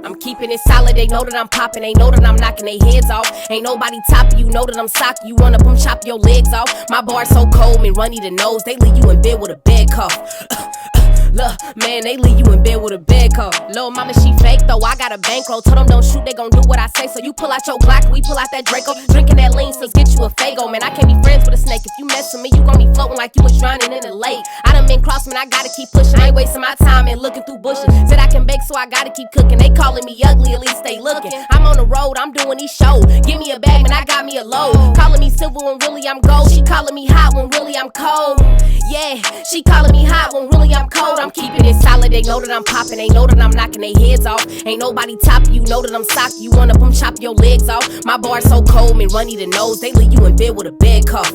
I'm keeping it solid, they know that I'm popping, they know that I'm knocking their heads off. Ain't nobody topping you, know that I'm socking you, run up, I'm chop your legs off. My bar so cold, me runny the nose, they leave you in bed with a bed cough. Look, man, they leave you in bed with a bed coat. Lil' mama, she fake though, I got a bankroll. Told them don't shoot, they gon' do what I say. So you pull out your Glock, we pull out that Draco. Drinking that lean, so get you a Fago. Man, I can't be friends with a snake. If you mess with me, you gon' be floating like you was drowning in the lake. I done been crossed, man, I gotta keep pushing. I ain't wasting my time and looking through bushes. Said I can bake, so I gotta keep cooking. They calling me ugly, at least they looking. I'm on the road, I'm doing these shows. Give me a bag, man, I got me a load. Calling me silver when really I'm gold. She calling me hot when really I'm cold. Yeah, she calling me hot when really I'm cold. I'm keeping it solid, they know that I'm popping, they know that I'm knocking their heads off. Ain't nobody topping you, know that I'm socking you, run up, I'm chop your legs off. My bar so cold, man, runny the nose, they leave you in bed with a bed cough.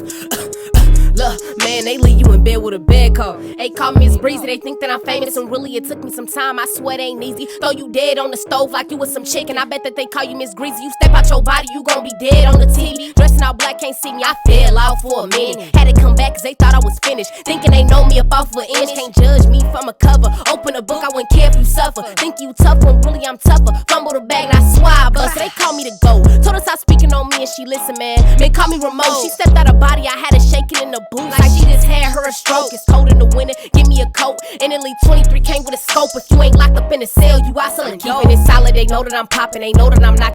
Look, man, they leave you in bed with a bed coat. They call me Miss Breezy, they think that I'm famous, and really it took me some time. I swear it ain't easy. Throw you dead on the stove like you was some chicken. I bet that they call you Miss Greasy. You step out your body, you gon' be dead on the TV. Dressing all black, can't see me, I fell out for a minute. Had to come back cause they thought I was finished. Thinking they know me up off of an inch. Can't judge me from a cover. Open a book, I wouldn't care if you suffer. Think you tough when really I'm tougher. Fumble the bag and I swear I bust. They call me the GOAT. Told her stop speaking on me and she listen, man. Man, call me remote. She stepped out her body, I had her shaking in the booth like she just had her a stroke. It's cold in the winter, give me a coat. And at least 23 came with a scope. If you ain't locked up in a cell, you out selling dope. Keeping it solid, they know that I'm popping, they know that I'm not